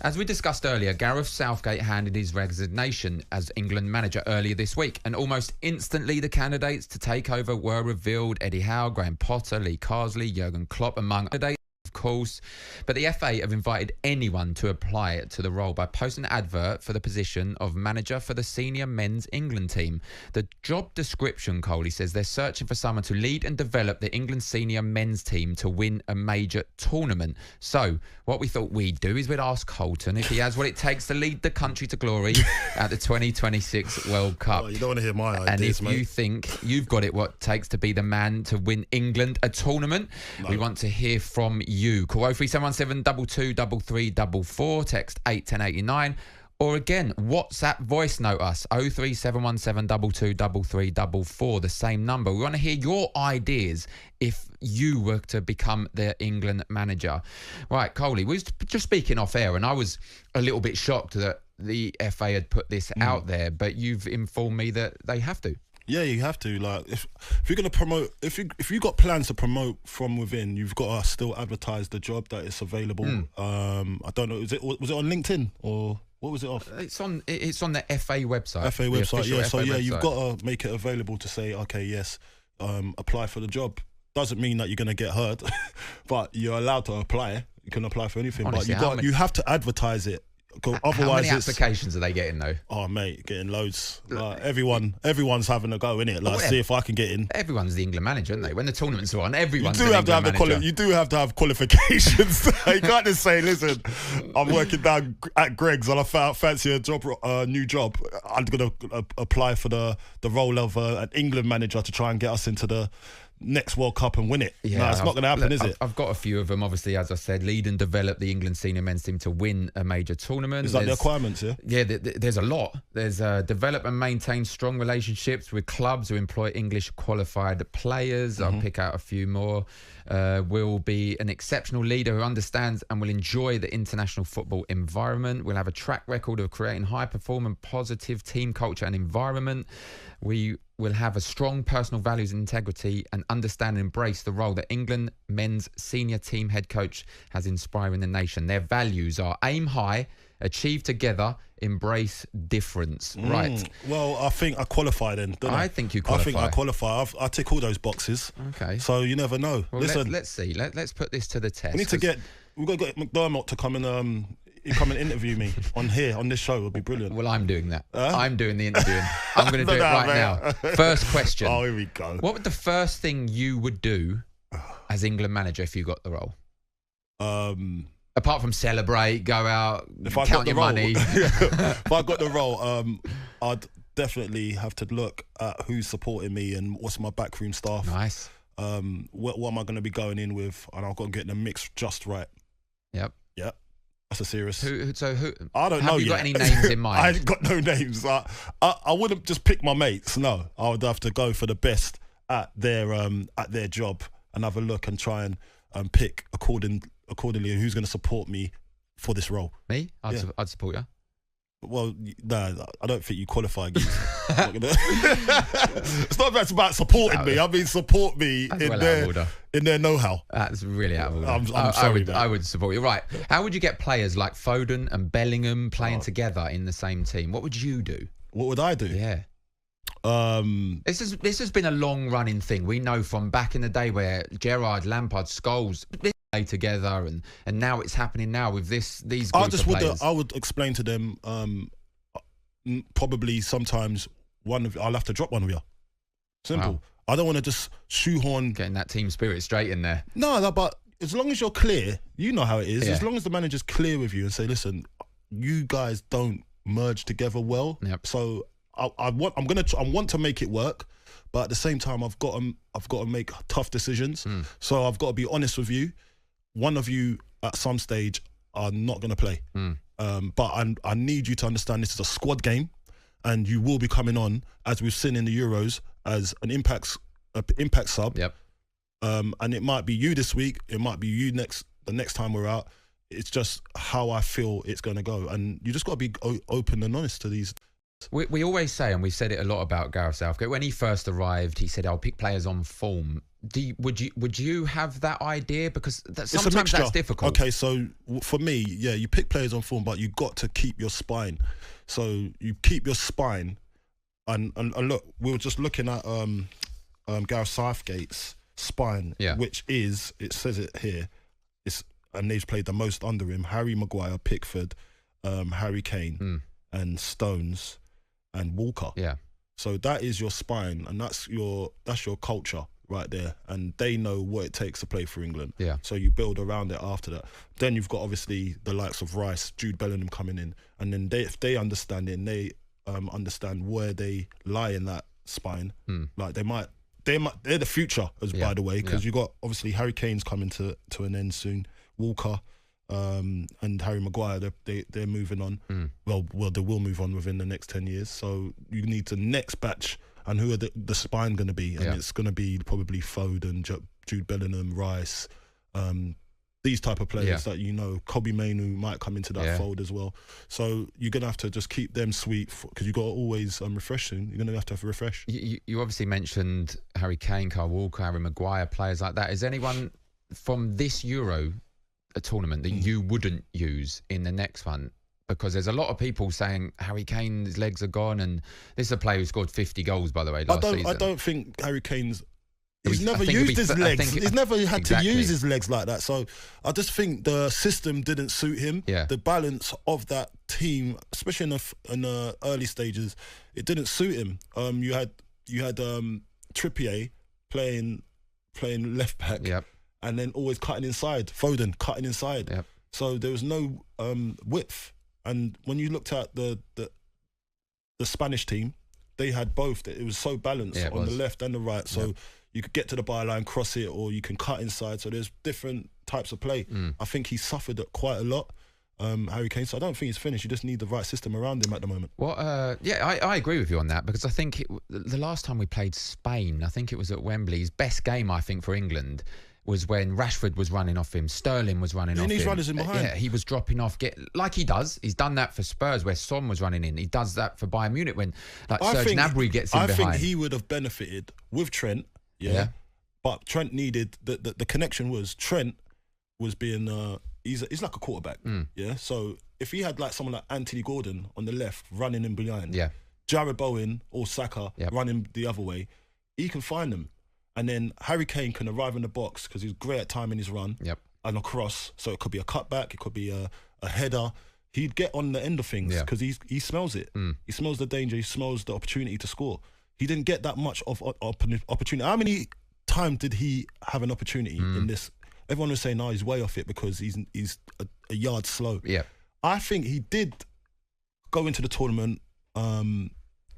As we discussed earlier, Gareth Southgate handed his resignation as England manager earlier this week, and almost instantly the candidates to take over were revealed. Eddie Howe, Graham Potter, Lee Carsley, Jurgen Klopp, among others. Of course, but the FA have invited anyone to apply to the role by posting an advert for the position of manager for the senior men's England team. The job description, Coley says, they're searching for someone to lead and develop the England senior men's team to win a major tournament. So what we thought we'd do is we'd ask Carlton if he has what it takes to lead the country to glory at the 2026 World Cup. Oh, you don't want to hear my ideas, and if mate. you think you've got it what it takes to be the man to win England a tournament, we want to hear from you. Call 03717 223344, text 81089, or again, WhatsApp voice note us 03717 223344, the same number. We want to hear your ideas if you were to become the England manager. Right, Coley, we was just speaking off air, and I was a little bit shocked that the FA had put this out there, but you've informed me that they have to. Yeah, you have to. Like, if you're gonna promote, if you got plans to promote from within, you've got to still advertise the job that is available. I don't know. Was it on LinkedIn or what was it off? It's on the FA website. FA website, yeah. So yeah, website. you've got to make it available to say, okay, yes, apply for the job. Doesn't mean that you're gonna get heard, but you're allowed to apply. You can apply for anything, honestly, but you have to advertise it. Otherwise, how many applications are they getting though? Oh mate, getting loads. Like, everyone's having a go in it. Like, see if I can get in. Everyone's the England manager, aren't they? When the tournaments are on, everyone's you do have to have you do have to have qualifications. You can't just say, "Listen, I'm working down at Greg's and I fancy a new job. I'm gonna apply for the role of an England manager to try and get us into the next World Cup and win it." Yeah, no, it's not going to happen, is it? I've got a few of them. Obviously, as I said, lead and develop the England senior men's team to win a major tournament. Is that the requirements, yeah? Yeah, there's a lot. There's develop and maintain strong relationships with clubs who employ English qualified players. I'll pick out a few more. Will be an exceptional leader who understands and will enjoy the international football environment. We'll have a track record of creating high-performing, positive team culture and environment. We will have a strong personal values and integrity and understand and embrace the role that England men's senior team head coach has inspiring the nation. Their values are aim high, achieve together, embrace difference. Right. Well, I think I qualify then, don't I? I think you qualify. I think I qualify. I tick all those boxes. Okay. So you never know. Well, listen, let's see. Let's put this to the test. We've got to get McDermott to come and interview me on this show. It would be brilliant. Well, I'm doing that. I'm doing the interviewing. I'm going to do it right now. First question. Oh, here we go. What would the first thing you would do as England manager if you got the role? Apart from celebrate, go out, count your money. If I got the role, I'd definitely have to look at who's supporting me and what's my backroom staff. Nice. What am I going to be going in with? And I've got to get the mix just right. Yep. That's a serious. Who? I don't know. Have you got any names in mind? I ain't got no names. I wouldn't just pick my mates. No, I would have to go for the best at their job and have a look and try and pick accordingly who's going to support me for this role. Me? I'd support you. Well, no, I don't think you qualify. It's not about supporting me. I mean, support me in their know-how. That's really out of order. I'm sorry, I would support you. Right. How would you get players like Foden and Bellingham playing together in the same team? What would you do? What would I do? Yeah. This has been a long-running thing. We know from back in the day where Gerrard, Lampard, Scholes play together, and now it's happening now with these group of players. I would explain to them. Probably sometimes I'll have to drop one of you. Simple. Wow. I don't want to just shoehorn getting that team spirit straight in there. No, but as long as you're clear, you know how it is. Yeah. As long as the manager's clear with you and say, listen, you guys don't merge together well. Yep. So I want to make it work, but at the same time, I've got to make tough decisions. So I've got to be honest with you. One of you at some stage are not going to play. But I need you to understand this is a squad game, and you will be coming on, as we've seen in the Euros, as an impact sub. Yep. And it might be you this week. It might be you the next time we're out. It's just how I feel it's going to go, and you just got to be open and honest to these We always say, and we've said it a lot about Gareth Southgate, when he first arrived, he said, I'll pick players on form. Would you have that idea? Because sometimes that's difficult. Okay, so for me, yeah, you pick players on form, but you got to keep your spine. So you keep your spine, and look, we were just looking at Gareth Southgate's spine, which is, it says it here, and they've played the most under him: Harry Maguire, Pickford, Harry Kane, and Stones, and Walker. Yeah. So that is your spine, and that's your culture right there, and they know what it takes to play for England. Yeah. So you build around it after that. Then you've got obviously the likes of Rice, Jude Bellingham coming in, and then if they understand it, and they understand where they lie in that spine, like they're the future, by the way, because you got obviously Harry Kane's coming to an end soon, Walker, and Harry Maguire, they're moving on. Well, they will move on within the next 10 years. So you need the next batch. And who are the spine going to be? And it's going to be probably Foden, Jude Bellingham, Rice, these type of players that Kobe Mainoo might come into that fold as well. So you're going to have to just keep them sweet, because you've got to always refreshing. You're going to have to refresh. You obviously mentioned Harry Kane, Kyle Walker, Harry Maguire, players like that. Is anyone from this Euro tournament that you wouldn't use in the next one? Because there's a lot of people saying Harry Kane's legs are gone, and this is a player who scored 50 goals, by the way, last season. I don't think Harry Kane's... He's never used his legs. He's never had to use his legs like that. So I just think the system didn't suit him. Yeah. The balance of that team, especially in the early stages, it didn't suit him. You had Trippier playing left back, and then always cutting inside. Foden cutting inside. Yep. So there was no width. And when you looked at the Spanish team, they had both. It was so balanced on the left and the right. So you could get to the byline, cross it, or you can cut inside. So there's different types of play. I think he suffered quite a lot, Harry Kane. So I don't think he's finished. You just need the right system around him at the moment. Well, I agree with you on that, because I think the last time we played Spain, I think it was at Wembley, his best game, I think, for England was when Rashford was running off him, Sterling was running off him. And he's running in behind. Yeah, he was dropping off, like he does. He's done that for Spurs where Son was running in. He does that for Bayern Munich when Serge Gnabry gets in behind. I think he would have benefited with Trent, but Trent needed, the connection was Trent was being, he's like a quarterback, so if he had like someone like Anthony Gordon on the left running in behind, Jared Bowen or Saka running the other way, he can find them. And then Harry Kane can arrive in the box because he's great at timing his run and a cross. So it could be a cutback, it could be a header. He'd get on the end of things because he smells it. He smells the danger. He smells the opportunity to score. He didn't get that much of opportunity. How many times did he have an opportunity in this? Everyone was saying, no, he's way off it because he's a yard slow. Yeah, I think he did go into the tournament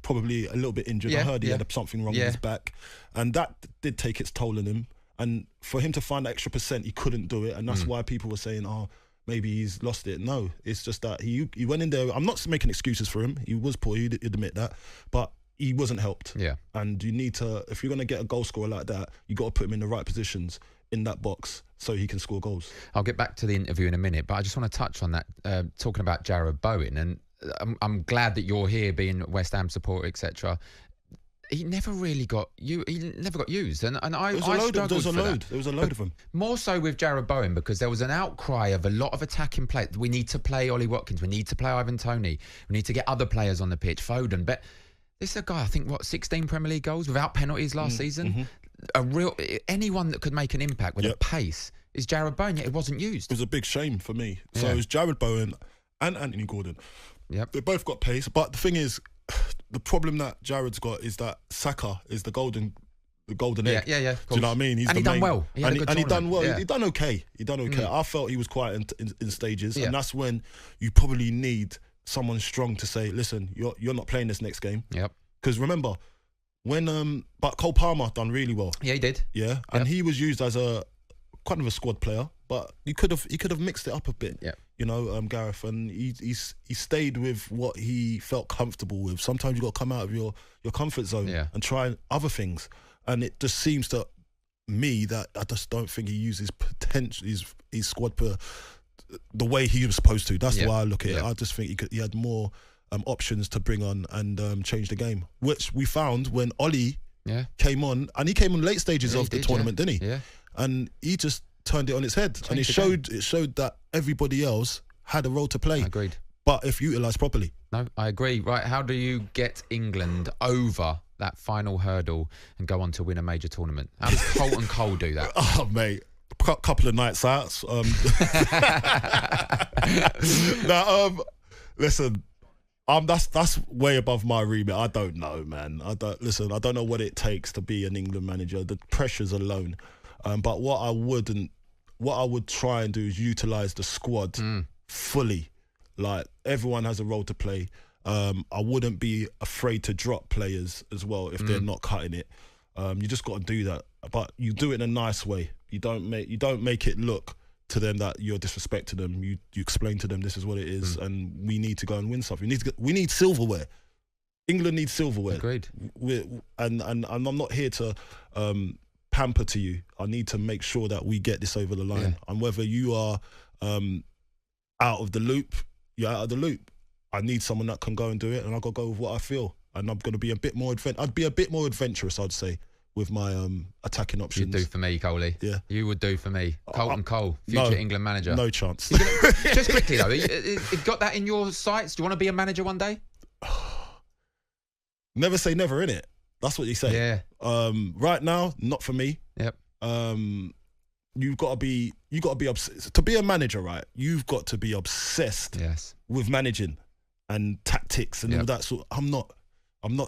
probably a little bit injured. I heard he had something wrong with his back, and that did take its toll on him. And for him to find that extra percent, he couldn't do it, and that's why people were saying, oh, maybe he's lost it. No, it's just that he went in there. I'm not making excuses for him. He was poor, he'd admit that, but he wasn't helped. Yeah. And you need to, if you're going to get a goal scorer like that, you got to put him in the right positions in that box so he can score goals. I'll get back to the interview in a minute, but I just want to touch on that, talking about Jared Bowen, and I'm glad that you're here, being West Ham supporter, etc. He never really got used, and I struggled for that. There was a load of them. More so with Jared Bowen, because there was an outcry of a lot of attacking play. We need to play Ollie Watkins. We need to play Ivan Toney. We need to get other players on the pitch. Foden, but this is a guy, I think, 16 Premier League goals without penalties last season. Anyone that could make an impact with a pace is Jared Bowen. Yet it wasn't used. It was a big shame for me. So it was Jared Bowen and Anthony Gordon. Yep. They both got pace, but the thing is, the problem that Jared's got is that Saka is the golden egg. Yeah. Do you know what I mean? He's he done well. He done well. Yeah. He done okay. I felt he was quiet in stages, and that's when you probably need someone strong to say, listen, you're not playing this next game. Yep. Because remember, when but Cole Palmer done really well. Yeah, he did. Yeah, and he was used as a kind of a squad player, but he could have mixed it up a bit. Yeah. You know, Gareth, and he stayed with what he felt comfortable with. Sometimes you got to come out of your comfort zone and try other things. And it just seems to me that I just don't think he uses potential, his squad the way he was supposed to. That's the way I look at it. I just think he had more options to bring on and change the game, which we found when Ollie came on, and he came on late stages of the tournament, didn't he? Yeah. And he just turned it on its head, and it showed that everybody else had a role to play. Agreed. But if utilised properly. No, I agree. Right, how do you get England over that final hurdle and go on to win a major tournament? How does Carlton Cole do that? Oh, mate. Couple of nights out. Listen, that's way above my remit. I don't know, man. I don't know what it takes to be an England manager. The pressures alone. But what I would try and do is utilise the squad fully. Like, everyone has a role to play. I wouldn't be afraid to drop players as well if they're not cutting it. You just got to do that, but you do it in a nice way. You don't make it look to them that you're disrespecting them. You explain to them this is what it is, and we need to go and win something. We need silverware. England needs silverware. Agreed. And I'm not here to pamper to you. I need to make sure that we get this over the line. Yeah. And whether you are out of the loop, you're out of the loop. I need someone that can go and do it, and I've got to go with what I feel. And I'm going to be a bit more adventurous, I'd say, with my attacking options. You'd do for me, Coley. Yeah. You would do for me. Carlton Cole, future England manager. No chance. Just quickly, though, you got that in your sights? Do you want to be a manager one day? Never say never, innit? That's what you say. Yeah. Right now, not for me. Yep. You've got to be obsessed. To be a manager, right, you've got to be obsessed with managing and tactics and all that sort. I'm not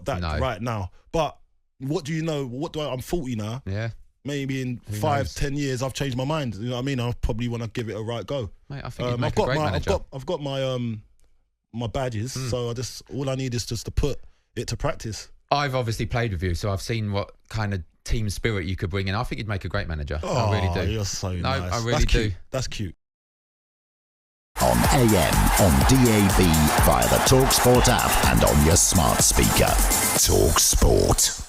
that right now. But what do you know? I'm 40 now. Yeah. Maybe in 5-10 years, I've changed my mind. You know what I mean? I probably want to give it a right go. Mate, I think you'd make a great manager. I've got my badges, so all I need is just to put it to practice. I've obviously played with you, so I've seen what kind of team spirit you could bring in. I think you'd make a great manager. Oh, I really do. You're so nice. I really do. That's cute. On AM, on DAB, via the talkSPORT app and on your smart speaker. talkSPORT.